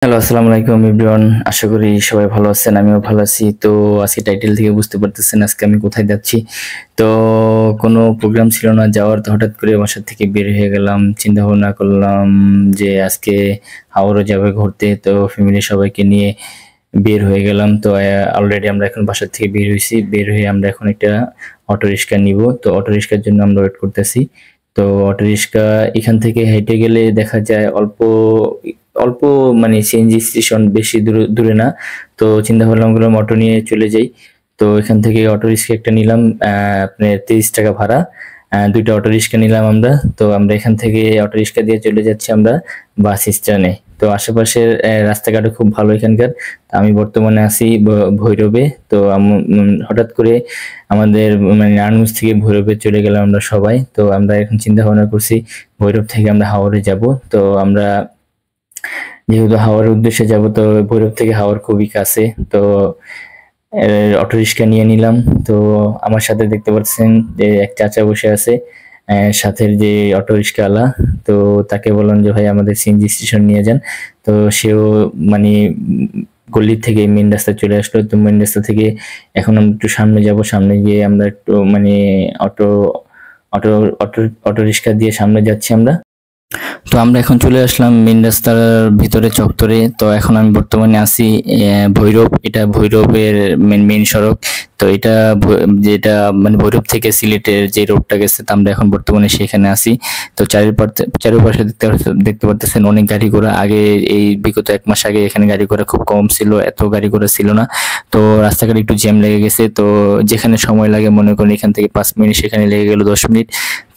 Hello, আসসালামু আলাইকুম everyone. আশা করি সবাই ভালো আছেন, আমিও ভালো আছি। তো আজকে টাইটেল থেকে বুঝতে পারতেছেন আজকে আমি কোথায় যাচ্ছি। তো কোনো প্রোগ্রাম ছিল না যাওয়ার, তো হঠাৎ করে বাসা থেকে বের হয়ে গেলাম। চিন্তা ভাবনা করলাম যে আজকে হাওড়ে যাবে ঘুরতে, তো ফ্যামিলি সবাইকে নিয়ে বের হয়ে গেলাম। তো অলরেডি আমরা এখন বাসা থেকে বের হয়েছি, বের হয়ে আমরা এখন একটা অটো রিক্সা নিব। তো অটো রিক্সার জন্য আমরা ওয়েট করতেছি। তো অটো রিক্সা এখান থেকে হেঁটে গেলে দেখা যায় অল্প অল্প মানে সিএনজি স্টেশন, বেশি দূরে দূরে না। তো চিন্তা ভাবলাম করলাম অটো নিয়ে চলে যাই। তো এখান থেকে অটো রিক্সা একটা নিলাম, আপনার 30 টাকা ভাড়া। দুইটা অটো রিক্সা নিলাম আমরা। তো আমরা এখান থেকে অটো রিক্সা দিয়ে চলে যাচ্ছি আমরা বাস স্ট্যান্ডে। তো আশেপাশের রাস্তাঘাটও খুব ভালো এখানকার। আমি বর্তমানে আছি ভৈরবে। তো হঠাৎ করে আমাদের মানে নারায়ণগঞ্জ থেকে ভৈরবে চলে গেলাম আমরা সবাই। তো আমরা এখন চিন্তা ভাবনা করছি ভৈরব থেকে আমরা হাওড়ে যাব। তো আমরা যেহেতু হাওড়ের উদ্দেশ্যে যাব, তো ভৈরব থেকে হাওড় খুবই কাছে। তো অটো রিক্সা নিয়ে নিলাম। তো আমার সাথে দেখতে পাচ্ছেন যে এক চাচা বসে আছে, সাথের যে অটো রিক্সাওয়ালা। তো তাকে বললাম যে ভাই আমাদের সিএনজি স্টেশন নিয়ে যান। তো সেও মানে গলি থেকে মেন রাস্তায় চলে আসলো। তো মেন রাস্তা থেকে এখন আমরা একটু সামনে যাব, সামনে গিয়ে আমরা একটু মানে auto auto auto auto rickshaw দিয়ে সামনে যাচ্ছি আমরা। তো আমরা এখন চলে আসলাম মেন রাস্তার ভিতরে চত্বরে। তো এখন আমি বর্তমানে আছি ভৈরব, এটা ভৈরবের মেন সড়ক। তো এটা যেটা মানে ভৈরব থেকে সিলেটের যে রোডটা গেছে, তো আমরা এখন বর্তমানে সেখানে আছি। তো চারিপাশে দেখতে পারতেছেন অনেক গাড়ি ঘোড়া। আগে এই বিগত 1 মাস আগে এখানে গাড়ি ঘোড়া খুব কম ছিল, এত গাড়ি ঘোড়া ছিল না। তো রাস্তাঘাট একটু জ্যাম লেগে গেছে। তো যেখানে সময় লাগে মনে করেন এখান থেকে 5 মিনিট, সেখানে লেগে গেল 10 মিনিট।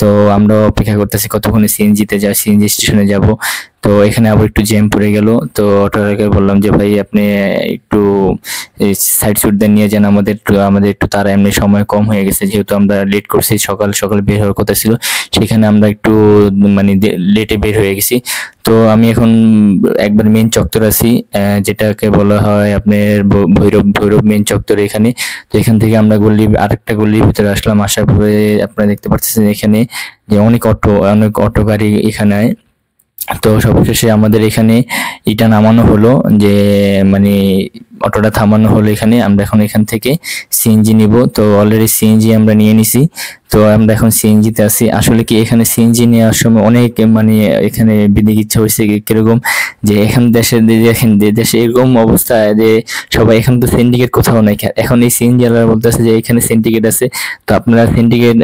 তো আমরা অপেক্ষা করতেছি কতক্ষণে সিএনজিতে যায়, সিএনজি স্টেশনে যাব। তো এখানে আবার একটু জ্যাম পড়ে গেল। তো অটোওয়ালাকে বললাম যে ভাই আপনি একটু সাইড সুট দিয়ে নিয়ে যান, আমাদের একটু তারা, এমনি সময় কম হয়ে গেছে, যেহেতু আমরা লেট করছি, সকাল সকাল বের হওয়ার কথা ছিল, সেখানে আমরা একটু মানে লেটে বের হয়ে গেছি। তো আমি এখন একবার মেন চত্বর আছি, যেটাকে বলা হয় আপনার ভৈরব মেন চত্বর এখানে। তো এখান থেকে আমরা আরেকটা গলির ভিতরে আসলাম। আসার পরে আপনারা দেখতে পাচ্ছেন এখানে যে অনেক অটো গাড়ি এখানে। তো সবশেষে আমাদের এখানে এটা নামানো হলো, যে মানে অটোটা থামানো হলো এখানে। আমরা এখন এখান থেকে সিএনজি নিব। তো অলরেডি সিএনজি আমরা নিয়ে নিছি। তো আমরা এখন সিএনজিতে আছি। আসলে কি এখানে সিএনজি নেওয়ার সময় অনেক মানে এখানে বিদিক ইচ্ছা হয়েছে কিরকম, যে এখন দেশে এরকম অবস্থা যে সবাই এখন তো সিন্ডিকেট কোথাও নাই। এখন এই সিএনজি ওয়ালা বলতেছে যে এখানে সিন্ডিকেট আছে। তো আপনারা সিন্ডিকেট,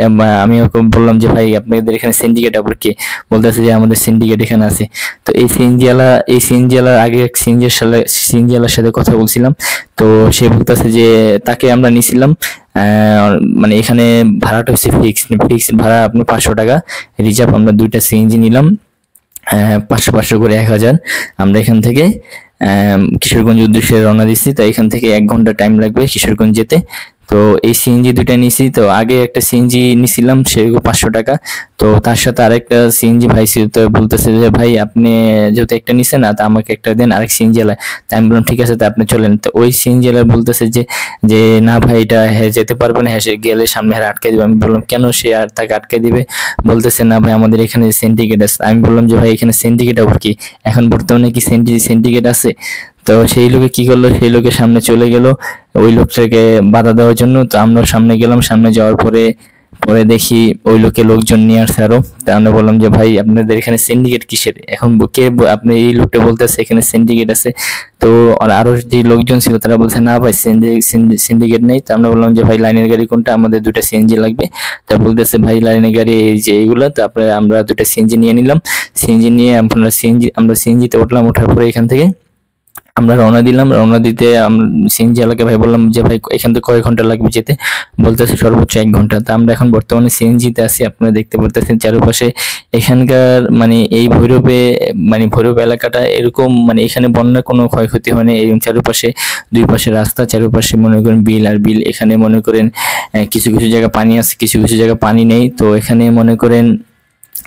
আমি ওকে বললাম যে ভাই আপনাদের এখানে সিন্ডিকেট আবার কি, বলতেছে যে আমাদের সিন্ডিকেট এখানে আছে। তো এই সিএনজি ওয়ালার আগে এক সিএনজি ওয়ালার সাথে কথা বলছিলাম। তো সে বলতেছে যে তাকে আমরা নিছিলাম, মানে এখানে ভাড়াটা হচ্ছে ফিক্সড ভাড়া আপনার 500 টাকা রিজার্ভ। আমরা দুইটা সিএনজি নিলাম, 500 করে 1000। আমরা এখান থেকে কিশোরগঞ্জ উদ্দেশ্যে রওনা দিচ্ছি। তো এখান থেকে 1 ঘন্টা টাইম লাগবে কিশোরগঞ্জ যেতে। তো এই সিএনজি দুইটা নিছি। তো আগে একটা সিএনজি নিছিলাম, সেরকম 500 টাকা। তো তার সাথে আরেকটা সিএনজি ভাই ছিল, তো বলতেছে যে ভাই আপনি যেহেতু একটা নিছেন না, তা আমাকে একটা দেন, আরেক সিএনজি এলায়। তাই আমি বললাম ঠিক আছে, তো আপনি চলেন। তো ওই সিএনজি এলায় বলতেছে যে যে না ভাই এটা যেতে পারবে না, সে গেলে সামনে আটকে দিবে। আমি বললাম কেন, সে আর তাকে আটকে দিবে? বলতেছে না ভাই আমাদের এখানে সিন্ডিকেট আছে। আমি বললাম যে ভাই এখানে সিন্ডিকেট আবার কি, এখন বর্তমানে কি সিন্ডিকেট আছে? তো সেই লোকে কি করলো, সেই লোকের সামনে চলে গেল ওই লোকটাকে বাধা দেওয়ার জন্য। তো আমরা সামনে গেলাম, সামনে যাওয়ার পরে পরে দেখি ওই লোকজন নিয়ে আসছে আরো। তা আমরা বললাম যে ভাই আপনাদের এখানে সিন্ডিকেট কিসের? এখন আপনি এই লোকটা বলতেছে এখানে সিন্ডিকেট আছে। তো আরো যে লোকজন ছিল তারা বলছে না ভাই সিন্ডিকেট নেই। তো আমরা বললাম যে ভাই লাইনের গাড়ি কোনটা, আমাদের দুটা সিএনজি লাগবে। তা বলতেছে ভাই লাইনের গাড়ি এই যে এইগুলা। তো আমরা দুটা সিএনজি নিয়ে নিলাম। সিএনজি নিয়ে আমরা সিএনজিতে উঠলাম। ওঠার পরে এখান থেকে আমরা রওনা দিলাম। রওনা দিতে সিএনজি ওয়ালাকে ভাই বললাম যে ভাই এখান থেকে কয় ঘন্টা লাগবে যেতে? বলতেছে সর্বোচ্চ 1 ঘন্টা। তা আমরা এখন বর্তমানে সিএনজিতে আছি। আপনারা দেখতে পারতেছেন চারপাশে এখানকার মানে এই ভৈরব এলাকাটা এরকম, মানে এখানে বন্যার কোনো ক্ষয়ক্ষতি হয়নি। এই চারপাশে দুই পাশে রাস্তা, চারপাশে মনে করেন বিল আর বিল। এখানে মনে করেন কিছু কিছু জায়গা পানি আছে, কিছু কিছু জায়গা পানি নেই। তো এখানে মনে করেন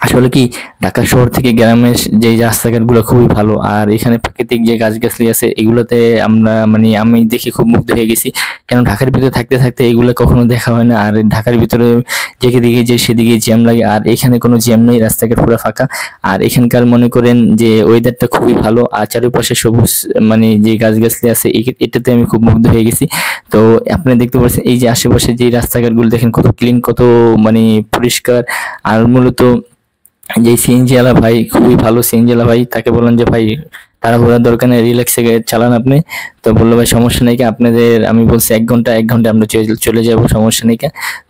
আসলে কি ঢাকা শহর থেকে গ্রামের যে রাস্তাঘাটগুলো খুবই ভালো, আর এখানে প্রাকৃতিক যে গাছগাছালি আছে এগুলোতে আমরা মানে আমি দেখে খুব মুগ্ধ হয়ে গেছি। কেন ঢাকার ভিতরে থাকতে থাকতে এগুলো কখনো দেখা হয় না, আর ঢাকার ভিতরে যেদিকে যে সেদিকে জ্যাম লাগে, আর এখানে কোনো জ্যাম নেই, রাস্তাঘাট পুরো ফাঁকা। আর এখানকার মনে করেন যে ওয়েদারটা খুবই ভালো, আর চারপাশে সবুজ মানে যে গাছগাছালি আছে এটাতে আমি খুব মুগ্ধ হয়ে গেছি। তো আপনি দেখতে পাচ্ছেন এই যে আশেপাশে যে রাস্তাঘাটগুলো দেখেন কত ক্লিন, কত মানে পরিষ্কার। আর মূলত যে সিএনজি ওয়ালা ভাই খুবই ভালো, সিএনজি ওয়ালা ভাই, তাকে বললাম যে ভাই তাড়াহুড়ার দরকার নেই, রিল্যাক্সে চালান আপনি। তো বললো ভাই সমস্যা নেই, আপনাদের আমি বলছি 1 ঘন্টা আমরা চলে যাব, সমস্যা নেই।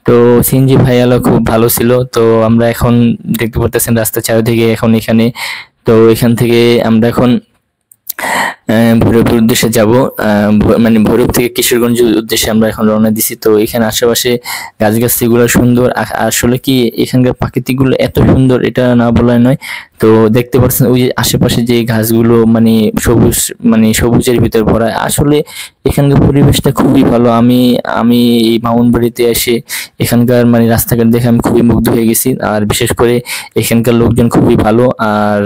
তো সিএনজি ভাই ওয়ালা খুব ভালো ছিল। তো আমরা এখন দেখতে পারতেছেন রাস্তা চারিদিকে এখন এখানে। তো এখান থেকে আমরা এখন ভৈরবের উদ্দেশ্যে যাব, মানে ভৈরব থেকে কিশোরগঞ্জের উদ্দেশ্যে আমরা এখন রওনা দিছি। তো এখানে আশেপাশে গাছগাছালি গুলো সুন্দর, আসলে কি এখানকার প্রাকৃতিক গুলো এত সুন্দর এটা না বলা নয়। তো দেখতে পাচ্ছেন ওই যে আশেপাশে যে গাছগুলো মানে সবুজ, মানে সবুজের ভিতর ভরা, আসলে এখানকার পরিবেশটা খুবই ভালো। আমি আমি এই ব্রাহ্মণবাড়িতে এসে এখানকার মানে রাস্তাঘাট দেখে আমি খুবই মুগ্ধ হয়ে গেছি, আর বিশেষ করে এখানকার লোকজন খুবই ভালো। আর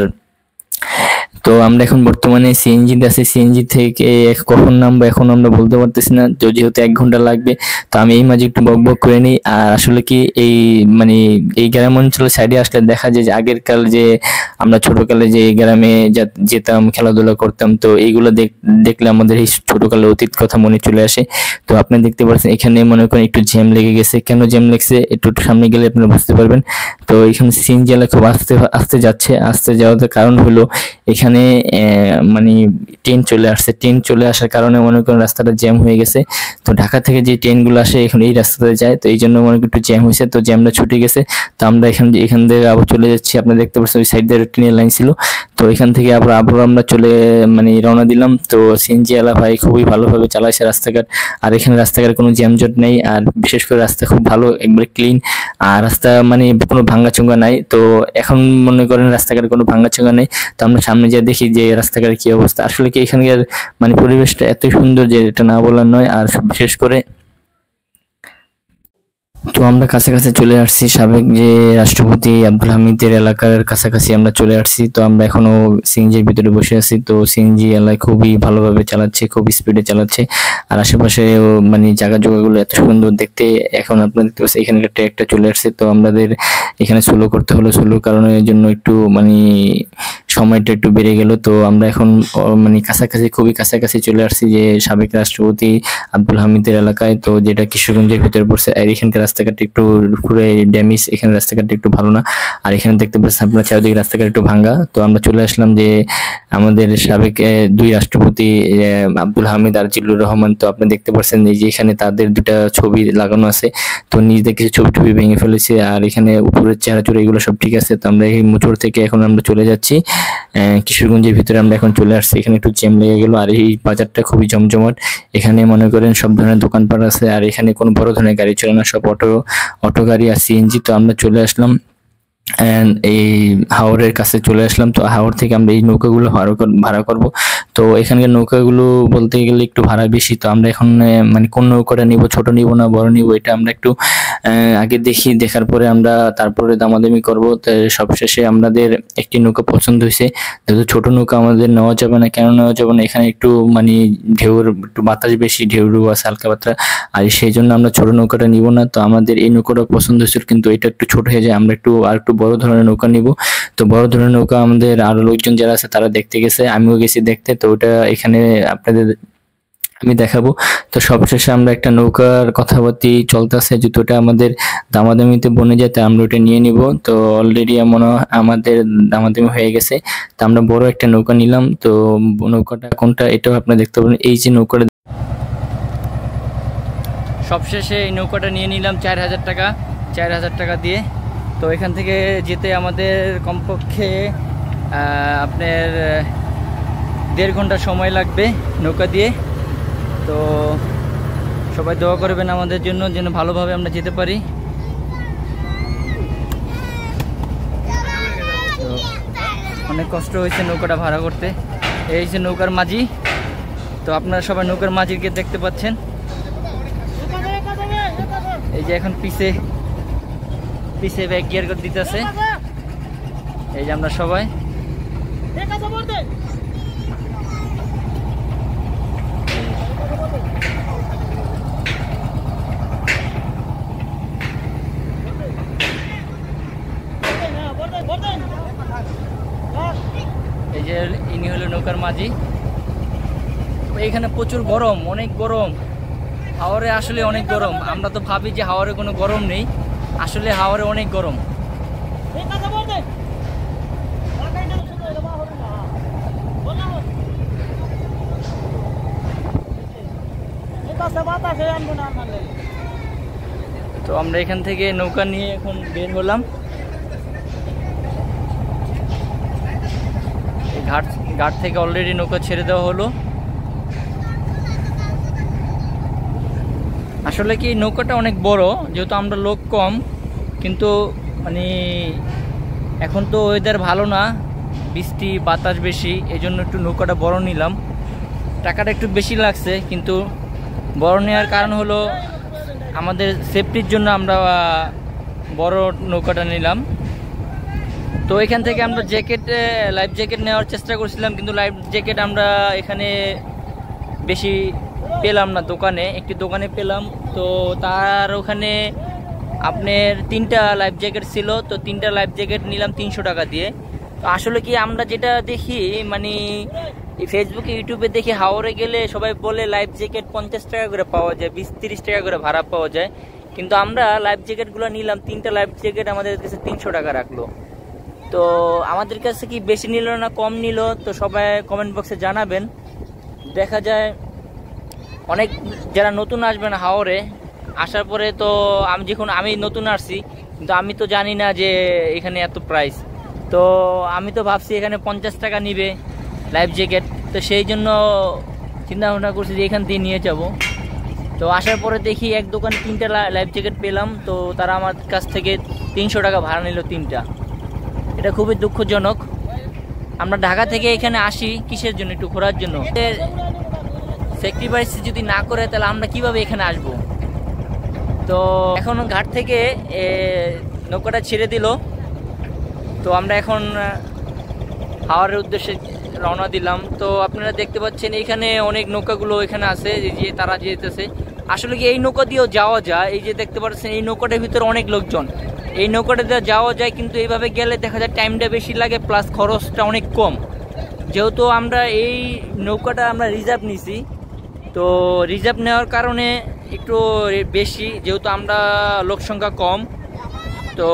তো আমরা এখন বর্তমানে সিএনজিতে আছি, সিএনজি থেকে কখন নামবো এখন আমরা বলতে পারতেছি না, তো যেহেতু 1 ঘন্টা লাগবে। তো আমি এই মাঝে একটু বক করে নিই। আর আসলে কি এই মানে এই গ্রাম অঞ্চলের সাইডে আসলে দেখা যায় যে আগের কাল যে আমরা ছোটকালে যে গ্রামে যেতাম, খেলাধুলা করতাম, তো এইগুলো দেখলে আমাদের এই ছোটকালের অতীত কথা মনে চলে আসে। তো আপনি দেখতে পাচ্ছেন এখানে মনে করেন একটু জ্যাম লেগে গেছে, কেন জ্যাম লেগেছে একটু সামনে গেলে আপনারা বুঝতে পারবেন। তো এখানে সিএনজি খুব আস্তে আস্তে যাচ্ছে, আস্তে যাওয়ার কারণ হলো এখানে মানে ট্রেন চলে আসছে, ট্রেন চলে আসার কারণে মনে করেন রাস্তাটা জ্যাম হয়ে গেছে। তো ঢাকা থেকে যে ট্রেনগুলো আসে এখন এই রাস্তাতে যায়, তো এই জন্য মনে করেন একটু জ্যাম হয়েছে, তো জ্যামটা ছুটে গেছে। তো আমরা এখান থেকে আবার চলে যাচ্ছি, আপনারা দেখতে পাচ্ছেন ওই সাইড দিয়ে ট্রেনের লাইন ছিল। তো এখান থেকে আবার আমরা চলে মানে রওনা দিলাম। তো সিএনজি ওয়ালা ভাই খুবই ভালোভাবে চালাইছে রাস্তাঘাট, আর এখানে রাস্তাঘাট কোনো জ্যামজট নেই, আর বিশেষ করে রাস্তা খুব ভালো, একবারে ক্লিন। আর রাস্তা মানে কোনো ভাঙ্গাচোঙ্গা নাই। তো এখন মনে করেন রাস্তাঘাট কোনো ভাঙ্গাচোঙ্গা নেই। তো আমরা সামনে যে দেখি যে রাস্তাঘাটের কি অবস্থা, আসলে কি এখানকার মানে পরিবেশটা এত সুন্দর যে এটা না বলার নয়। আর বিশেষ করে তো আমরা কাছাকাছি চলে আসছি, সাবেক যে রাষ্ট্রপতি আব্দুল হামিদের এলাকার কাছাকাছি আমরা চলে আসছি। তো আমরা এখনো সিএনজির ভিতরে বসে আছি। তো সিএনজি এলাকায় খুবই ভালোভাবে চালাচ্ছে, খুব স্পিডে চালাচ্ছে। আর আশেপাশে মানে জায়গা জোগাগুলো এত সুন্দর দেখতে। এখন আপনারা দেখতে পাচ্ছেন এখানে একটা চলে আসছে। তো আমাদের এখানে স্লো করতে হলো, স্লোর কারণের জন্য একটু মানে সময়টা একটু বেড়ে গেল। তো আমরা এখন মানে কাছাকাছি, খুবই কাছাকাছি চলে আসছি যে সাবেক রাষ্ট্রপতি আব্দুল হামিদের এলাকায়, তো যেটা কিশোরগঞ্জের ভিতরে পড়ছে। আর এখানকার রাস্তাঘাট একটু পুরো ড্যামেজ, এখানে রাস্তাঘাট একটু ভালো না। আর এখানে দেখতে পাচ্ছেন আপনার চারিদিকে রাস্তাঘাট একটু ভাঙ্গা। তো আমরা চলে আসলাম যে আমাদের সাবেক 2 রাষ্ট্রপতি আব্দুল হামিদ আর জিল্লুর রহমান। তো আপনি দেখতে পাচ্ছেন এই যে এখানে তাদের 2টা ছবি লাগানো আছে। তো নিজেদের কিছু ছবি ভেঙে ফেলেছে, আর এখানে উপরের চেহারা এগুলো সব ঠিক আছে। তো আমরা এই মোটর থেকে এখন আমরা চলে যাচ্ছি কিশোরগঞ্জের ভিতরে। আমরা এখন চলে আসছি, এখানে একটু জ্যাম লেগে গেল। আর এই বাজারটা খুবই জমজমাট, এখানে মনে করেন সব ধরনের দোকানপাট আছে। আর এখানে কোনো বড় ধরনের গাড়ি চলে না, সব অটো গাড়ি আর সিএনজি। তো আমরা চলে আসলাম এই হাওরের কাছে চলে আসলাম। তো হাওর থেকে আমরা এই নৌকাগুলো ভাড়া করব। তো এখানকার নৌকাগুলো বলতে গেলে একটু ভাড়া বেশি। তো আমরা এখন মানে কোন নৌকাটা নিব, ছোট নিব না বড় নিব, এটা আমরা একটু আগে দেখি, দেখার পরে আমরা তারপরে দামাদামি করব। তো সবশেষে আমাদের একটি নৌকা পছন্দ হয়েছে। যেহেতু ছোট নৌকা আমাদের নেওয়া যাবে না, কেন নেওয়া যাবে না, এখানে একটু মানে ঢেউর একটু বাতাস বেশি, ঢেউ আছে হালকা পাতলা, আর সেই জন্য আমরা ছোট নৌকাটা নিব না। তো আমাদের এই নৌকাটা পছন্দ হয়েছিল, কিন্তু এটা একটু ছোট হয়ে যায়, আমরা আর একটু বড় ধরনের নৌকা নিব। তো বড় ধরনের নৌকা আমাদের আরো লোকজন যারা আছে তারা দেখতে গেছে, আমিও গেছি দেখতে। তো ওটা এখানে আপনাদের আমি দেখাবো। তো সবশেষে আমরা একটা নৌকার কথাবার্তি চলতেছে, যদি ওটা আমাদের দামাদামিতে বনে যায় তা আমরা ওটা নিয়ে নিব। তো অলরেডি আমাদের দামাদামি হয়ে গেছে। তো আমরা বড় একটা নৌকা নিলাম। তো নৌকাটা কোনটা এটাও আপনারা দেখতে পাবেন, এই যে নৌকাটা। সবশেষে এই নৌকাটা নিয়ে নিলাম 4000 টাকা, 4000 টাকা দিয়ে। তো এখান থেকে যেতে আমাদের কমপক্ষে আপনার 1.5 ঘন্টা সময় লাগবে নৌকা দিয়ে। তো সবাই দোয়া করবেন আমাদের জন্য, যেন ভালোভাবে আমরা যেতে পারি। তো অনেক কষ্ট হয়েছে নৌকাটা ভাড়া করতে। এই যে নৌকার মাঝি। তো আপনারা সবাই নৌকার মাঝিকে দেখতে পাচ্ছেন। এই যে এখন পিছে ব্যাক গিয়ার করে দিতেছে। এই যে আমরা সবাই এই যে ইনি হলো নৌকার মাঝি। এখানে প্রচুর গরম, অনেক গরম হাওরে, আসলে অনেক গরম। আমরা তো ভাবি যে হাওরে কোনো গরম নেই, আসলে হাওরে অনেক গরম। তো আমরা এখান থেকে নৌকা নিয়ে এখন বের হলাম। ঘাট থেকে অলরেডি নৌকা ছেড়ে দেওয়া হলো। আসলে কি নৌকাটা অনেক বড়, যেহেতু আমরা লোক কম, কিন্তু মানে এখন তো ওয়েদার ভালো না, বৃষ্টি বাতাস বেশি, এই জন্য একটু নৌকাটা বড় নিলাম। টাকাটা একটু বেশি লাগছে, কিন্তু বড় নেওয়ার কারণ হলো আমাদের সেফটির জন্য আমরা বড় নৌকাটা নিলাম। তো এখান থেকে আমরা লাইফ জ্যাকেট নেওয়ার চেষ্টা করছিলাম, কিন্তু লাইফ জ্যাকেট আমরা এখানে বেশি পেলাম না। একটি দোকানে পেলাম, তো তার ওখানে আপনার 3টা লাইফ জ্যাকেট ছিল, তো 3টা লাইফ জ্যাকেট নিলাম 300 টাকা দিয়ে। তো আসলে কি আমরা যেটা দেখি মানে ফেসবুকে ইউটিউবে দেখি হাওরে গেলে সবাই বলে লাইফ জ্যাকেট 50 টাকা করে পাওয়া যায়, 20-30 টাকা করে ভাড়া পাওয়া যায়, কিন্তু আমরা লাইফ জ্যাকেটগুলো নিলাম, 3টা লাইফ জ্যাকেট আমাদের কাছে 300 টাকা রাখলো। তো আমাদের কাছে কি বেশি নিল না কম নিল, তো সবাই কমেন্ট বক্সে জানাবেন। দেখা যায় অনেক যারা নতুন আসবেন হাওরে আসার পরে, তো আমি নতুন আসছি, কিন্তু আমি তো জানি না যে এখানে এত প্রাইস। তো আমি তো ভাবছি এখানে 50 টাকা নিবে লাইফ জ্যাকেট, তো সেই জন্য চিন্তা ভাবনা করছি যে এখান থেকে নিয়ে যাব। তো আসার পরে দেখি এক দোকানে 3টা লাইফ জ্যাকেট পেলাম, তো তারা আমার কাছ থেকে 300 টাকা ভাড়া নিল 3টা। এটা খুবই দুঃখজনক। আমরা ঢাকা থেকে এখানে আসি কিসের জন্য? একটু ঘোরার জন্য। স্যাক্রিফাইস যদি না করে তাহলে আমরা কিভাবে এখানে আসব? তো এখন ঘাট থেকে নৌকাটা ছেড়ে দিল, তো আমরা এখন হাওরের উদ্দেশ্যে রওনা দিলাম। তো আপনারা দেখতে পাচ্ছেন এখানে অনেক নৌকাগুলো এখানে আছে, যে তারা যেতেছে। আসলে কি এই নৌকা দিয়েও যাওয়া যায়, এই যে দেখতে পাচ্ছেন এই নৌকাটার ভিতরে অনেক লোকজন, এই নৌকাটা দিয়ে যাওয়া যায়, কিন্তু এইভাবে গেলে দেখা যায় টাইমটা বেশি লাগে, প্লাস খরচটা অনেক কম। যেহেতু আমরা এই নৌকাটা আমরা রিজার্ভ নিছি, তো রিজার্ভ নেওয়ার কারণে একটু বেশি, যেহেতু আমরা লোক সংখ্যা কম, তো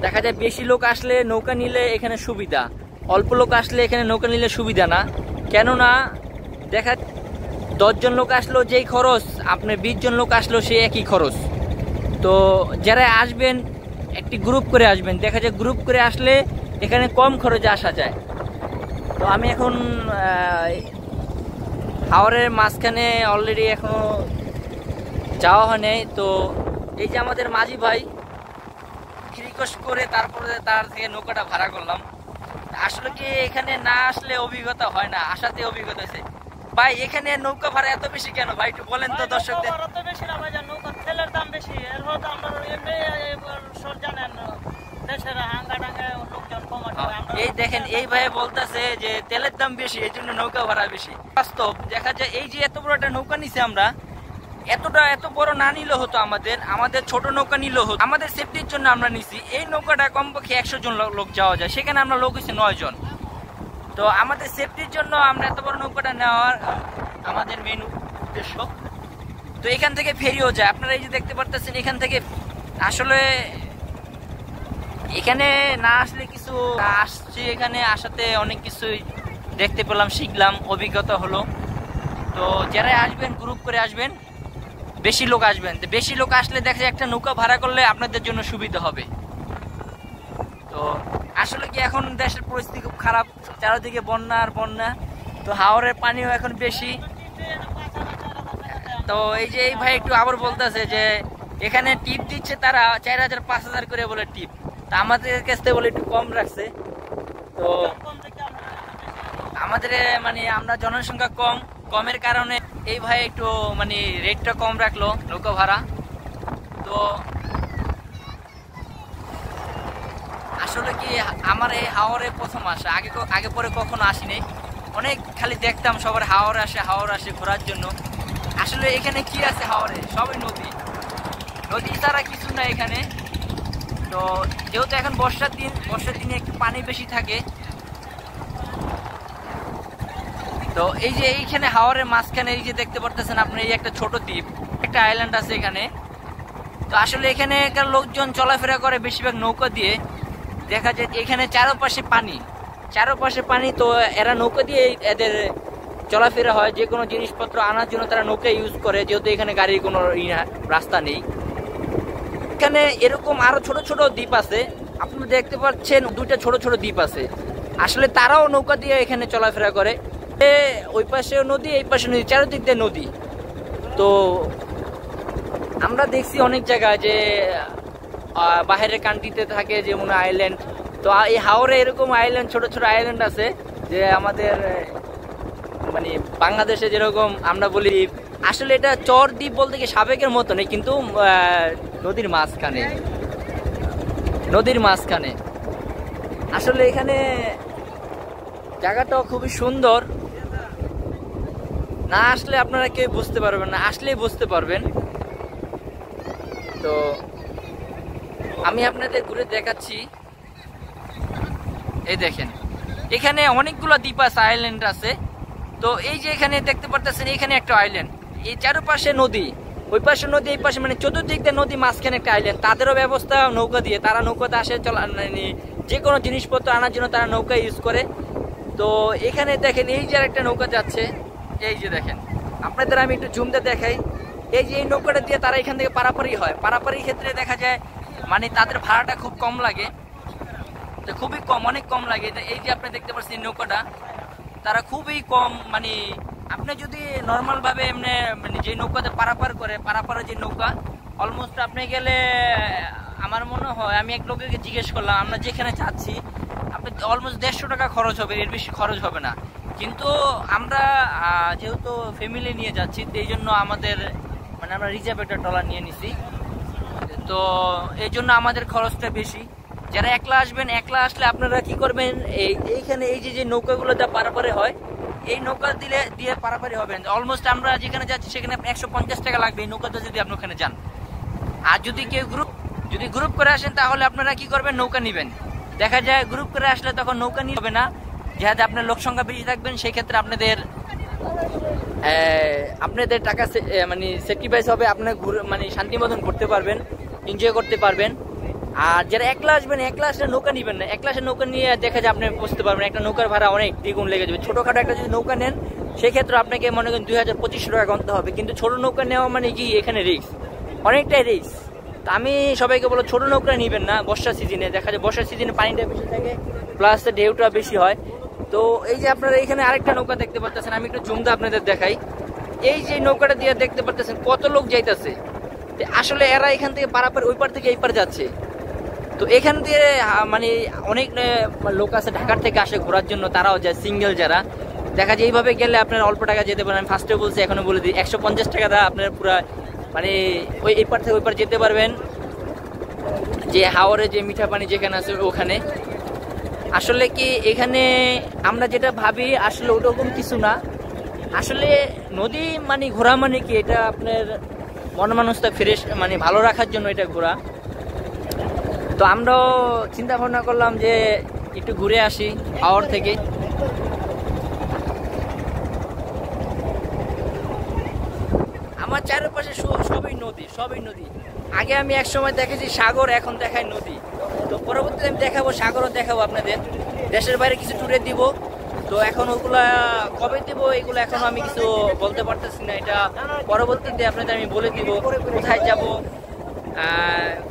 দেখা যায় বেশি লোক আসলে নৌকা নিলে এখানে সুবিধা, অল্প লোক আসলে এখানে নৌকা নিলে সুবিধা না। কেননা দেখা 10 জন লোক আসলো যেই খরচ, আপনার 20 জন লোক আসলো সেই একই খরচ। তো যারা আসবেন একটি গ্রুপ করে আসবেন, দেখা যায় গ্রুপ করে আসলে এখানে কম খরচে আসা যায়। তো আমি এখন হাওরের মাঝখানে অলরেডি এখনো যাওয়া হয় নাই। তো এই যে আমাদের মাঝি ভাই রিকোয়েস্ট করে তারপরে তার থেকে নৌকাটা ভাড়া করলাম। আসলে কি এখানে না আসলে অভিজ্ঞতা হয় না, আসাতে অভিজ্ঞতা হয়েছে। ভাই এখানে নৌকা ভাড়া এত বেশি কেন ভাই, একটু বলেন তো দর্শকদের। এত বেশি না ভাই, নৌকা তেলের দাম বেশি, এর হতো আমরা সর জানেন দেশের হাঙ্গা ডাঙ্গা লোকজন কম আসে। এই দেখেন এই ভাই বলতেছে যে তেলের দাম বেশি, এই জন্য নৌকা ভাড়া বেশি। বাস্তব দেখা যায় এই যে এত বড় একটা নৌকা নিছি আমরা, এত বড় না নিলে হতো, আমাদের ছোট নৌকা নিলে হতো, আমাদের সেফটির জন্য আমরা নিছি। এই নৌকাটা কমপক্ষে 100 জন লোক যাওয়া যায়, সেখানে আমরা লোক হচ্ছে 9 জন। তো আমাদের সেফটির জন্য আমরা এত বড় নৌকাটা নেওয়ার আমাদের মেন উদ্দেশ্য। তো এখান থেকে ফেরিও যায়, আপনারা এই যে দেখতে পারতেছেন এখান থেকে। আসলে এখানে না আসলে কিছু আসছি, এখানে আসাতে অনেক কিছুই দেখতে পেলাম, শিখলাম, অভিজ্ঞতা হলো। তো যারা আসবেন গ্রুপ করে আসবেন, বেশি লোক আসবেন। তো বেশি লোক আসলে দেখা যায় একটা নৌকা ভাড়া করলে আপনাদের জন্য সুবিধা হবে। তো আসলে কি এখন দেশের পরিস্থিতি খুব খারাপ, চারিদিকে বন্যা আর বন্যা, তো হাওরের পানিও এখন বেশি। তো এই যে এই ভাই একটু আবার বলতেছে যে এখানে টিপ দিচ্ছে তারা 4000-5000 করে বলে টিপ, তা আমাদের কাছ থেকে বলে একটু কম রাখছে। তো আমাদের মানে আমরা জনসংখ্যা কমের কারণে এই ভাই একটু মানে রেটটা কম রাখলো নৌকা ভাড়া। তো আসলে কি আমার এই হাওরে প্রথম আসা, আগে পরে কখনো আসিনি। অনেক খালি দেখতাম সবার হাওর আসে ঘোরার জন্য। আসলে এখানে কি আছে হাওরে? সবই নদী, নদী ছাড়া কিছু না এখানে। তো যেহেতু এখন বর্ষার দিনে একটু পানি বেশি থাকে, তো এই যে এইখানে হাওরের মাঝখানে এই যে দেখতে পারতেছেন আপনি, এই একটা ছোট দ্বীপ, একটা আইল্যান্ড আছে এখানে। তো আসলে এখানে লোকজন চলাফেরা করে বেশিরভাগ নৌকা দিয়ে। দেখা যায় এখানে চারপাশে পানি, তো এরা নৌকা দিয়ে এদের চলাফেরা হয়। যে কোনো জিনিসপত্র আনার জন্য তারা নৌকা ইউজ করে, যেহেতু এখানে গাড়ির কোনো রাস্তা নেই। এখানে এরকম আরো ছোট ছোট দ্বীপ আছে, আপনারা দেখতে পাচ্ছেন দুইটা ছোট ছোট দ্বীপ আছে। আসলে তারাও নৌকা দিয়ে এখানে চলাফেরা করে। ওই পাশে নদী, এই পাশে নদী, চারিদিক দিয়ে নদী। তো আমরা দেখছি অনেক জায়গায় যে বাইরের কান্ট্রিতে থাকে যেমন আইল্যান্ড, তো এই হাওরে এরকম আইল্যান্ড, ছোট ছোট আইল্যান্ড আছে যে আমাদের মানে বাংলাদেশে যেরকম আমরা বলি। আসলে এটা চর দ্বীপ বলতে কি সাবেকের মতো নেই, কিন্তু নদীর মাঝখানে। আসলে এখানে জায়গাটাও খুবই সুন্দর। না আসলে আপনারা কেউ বুঝতে পারবেন না, আসলেই বুঝতে পারবেন। তো আমি আপনাদের ঘুরে দেখাচ্ছি। এই দেখেন এখানে অনেকগুলো দ্বীপ আছে, আইল্যান্ড আছে। তো এই যে এখানে দেখতে পারতেছেন, এখানে একটা আইল্যান্ড, এই চারপাশে নদী, ওই পাশে নদী, এই পাশে, মানে চতুর্দিক দিয়ে নদী, মাঝখানে একটা আইল্যান্ড। তাদেরও ব্যবস্থা নৌকা দিয়ে, তারা নৌকাতে আসে, যে কোনো জিনিসপত্র আনার জন্য তারা নৌকা ইউজ করে। তো এখানে দেখেন এই যে একটা নৌকা যাচ্ছে, এই যে দেখেন, আপনাদের আমি একটু জুমতে দেখাই। এই যে এই নৌকাটা দিয়ে তারা এখান থেকে পারাপারি হয়। পারাপারির ক্ষেত্রে দেখা যায় মানে তাদের ভাড়াটা খুব কম লাগে, তো খুবই কম, অনেক কম লাগে। এই যে আপনি দেখতে পাচ্ছেন নৌকাটা, তারা খুবই কম, মানে আপনি যদি নর্মাল ভাবে এমনি মানে যে নৌকাতে পারাপারের যে নৌকা, অলমোস্ট আপনি গেলে আমার মনে হয়, আমি এক লোককে জিজ্ঞেস করলাম, আমরা যেখানে যাচ্ছি আপনি অলমোস্ট 150 টাকা খরচ হবে, এর বেশি খরচ হবে না। কিন্তু আমরা যেহেতু ফ্যামিলি নিয়ে যাচ্ছি, এই জন্য আমাদের মানে আমরা রিজার্ভ একটা ট্রলার নিয়ে নিছি, তো এই জন্য আমাদের খরচটা বেশি। যারা একলা আসবেন, একলা আসলে আপনারা কি করবেন, এইখানে এই যে নৌকাগুলো যা পারাপারে হয়, এই নৌকা দিয়ে পারাপারি হবেন। অলমোস্ট আমরা যেখানে যাচ্ছি সেখানে 150 টাকা লাগবে এই নৌকাতে যদি আপনি ওখানে যান। আর যদি কেউ গ্রুপ করে আসেন, তাহলে আপনারা কি করবেন, নৌকা নেবেন। দেখা যায় গ্রুপ করে আসলে তখন নৌকা নিতে হবে না, যেহেতু আপনার লোক সংখ্যা বেশি থাকবেন, সেই ক্ষেত্রে আপনাদের টাকা মানে স্যাক্রিফাইস হবে, আপনার মানে শান্তি মতন ঘুরতে পারবেন, এনজয় করতে পারবেন। আর যারা একলা আসবেন, একলা আসলে নৌকা নিবেন না। একলা আসলে নৌকা নিয়ে দেখা যায় আপনি বুঝতে পারবেন, একটা নৌকার ভাড়া অনেক দ্বিগুণ লেগে যাবে। ছোটখাটো একটা যদি নৌকা নেন, সেক্ষেত্রে আপনাকে মনে করেন 2000-2500 টাকা গুনতে হবে। কিন্তু ছোট নৌকা নেওয়া মানে কি, এখানে রিস্ক, অনেকটাই রিস্ক। তো আমি সবাইকে বলবো ছোট নৌকা নিবেন না বর্ষার সিজনে। দেখা যায় বর্ষার সিজনে পানিটা বেশি থাকে, প্লাস ঢেউটা বেশি হয়। তো এই যে আপনারা এখানে আরেকটা নৌকা দেখতে পাচ্ছেন, আমি একটু জুমতে আপনাদের দেখাই। এই যে নৌকাটা দিয়ে দেখতে পাচ্ছেন কত লোক যাইতেছে। আসলে এরা এখান থেকে পারাপার, ওই পার থেকে এই পার যাচ্ছে। তো এখান দিয়ে মানে অনেক লোক আছে ঢাকার থেকে আসে ঘোরার জন্য, তারাও যায়, সিঙ্গেল যারা। দেখা যায় এইভাবে গেলে আপনার অল্প টাকা যেতে পারেন। আমি ফার্স্টে বলছি, এখনো বলে দিই, 150 টাকা দা আপনার পুরা মানে ওই এই পার থেকে ওই পার যেতে পারবেন, যে হাওরে যে মিঠা পানি যেখানে আছে ওখানে। আসলে কি এখানে আমরা যেটা ভাবি, আসলে ওরকম কিছু না। আসলে নদী মানে ঘোরা মানে কি, এটা আপনার মন মানুষটা ফ্রেশ মানে ভালো রাখার জন্য এটা ঘোরা। তো আমরাও চিন্তা ভাবনা করলাম যে একটু ঘুরে আসি হাওর থেকে। আমার চারপাশে সবই নদী। আগে আমি এক সময় দেখেছি সাগর, এখন দেখাই নদী। তো পরবর্তীতে আমি দেখাবো, সাগরও দেখাবো আপনাদের। দেশের বাইরে কিছু ট্যুরে দিব, তো এখন ওগুলা কবে দিব এগুলো এখনো আমি কিছু বলতে পারতেছি না। এটা পরবর্তীতে আপনাদের আমি বলে দিব, কোথায় যাব,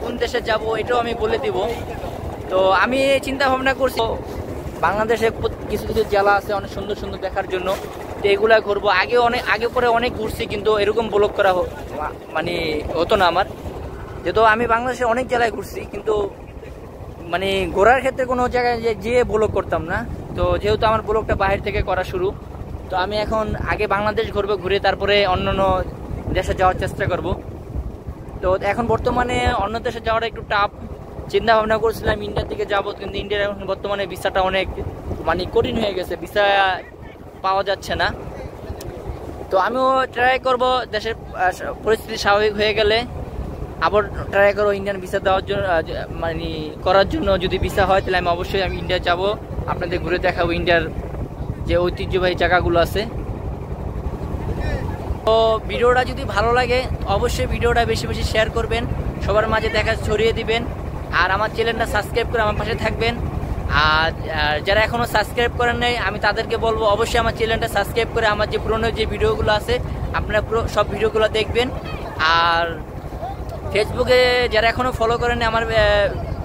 কোন দেশে যাব, এটাও আমি বলে দিব। তো আমি চিন্তা ভাবনা করছি, বাংলাদেশে কিছু জেলা আছে অনেক সুন্দর সুন্দর দেখার জন্য, তো এগুলা ঘুরবো। আগে পরে অনেক ঘুরছি, কিন্তু এরকম ব্লগ করা মানে হতো না আমার। যেহেতু আমি বাংলাদেশে অনেক জেলায় ঘুরছি, কিন্তু মানে ঘোরার ক্ষেত্রে কোনো জায়গায় যেয়ে ব্লগ করতাম না। তো যেহেতু আমার ব্লগটা বাইরে থেকে করা শুরু, তো আমি এখন আগে বাংলাদেশ ঘুরবো, ঘুরে তারপরে অন্যান্য দেশে যাওয়ার চেষ্টা করব। তো এখন বর্তমানে অন্য দেশে যাওয়াটা একটু টাফ, চিন্তা ভাবনা করছিলাম ইন্ডিয়ার দিকে যাবো, কিন্তু ইন্ডিয়ার এখন বর্তমানে ভিসাটা অনেক মানে কঠিন হয়ে গেছে, ভিসা পাওয়া যাচ্ছে না। তো আমিও ট্রাই করব দেশের পরিস্থিতি স্বাভাবিক হয়ে গেলে আবার ট্রাই করবো ইন্ডিয়ান ভিসা দেওয়ার জন্য, মানে করার জন্য। যদি ভিসা হয় তাহলে আমি অবশ্যই ইন্ডিয়া যাব, আপনাদের ঘুরে দেখাবো ইন্ডিয়ার যে ঐতিহ্যবাহী জায়গাগুলো আছে। তো ভিডিওটা যদি ভালো লাগে অবশ্যই ভিডিওটা বেশি বেশি শেয়ার করবেন, সবার মাঝে দেখা ছড়িয়ে দিবেন। আর আমার চ্যানেলটা সাবস্ক্রাইব করে আমার পাশে থাকবেন। আর যারা এখনও সাবস্ক্রাইব করেন নাই আমি তাদেরকে বলবো অবশ্যই আমার চ্যানেলটা সাবস্ক্রাইব করে আমার যে পুরনো যে ভিডিওগুলো আছে আপনারা পুরো সব ভিডিওগুলো দেখবেন। আর ফেসবুকে যারা এখনও ফলো করেন আমার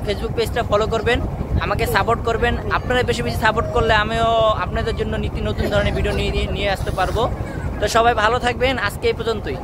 ফেসবুক পেজটা ফলো করবেন, আমাকে সাপোর্ট করবেন। আপনারা বেশি বেশি সাপোর্ট করলে আমিও আপনাদের জন্য নতুন ধরনের ভিডিও নিয়ে আসতে পারবো। তো সবাই ভালো থাকবেন, আজকে এই পর্যন্তই।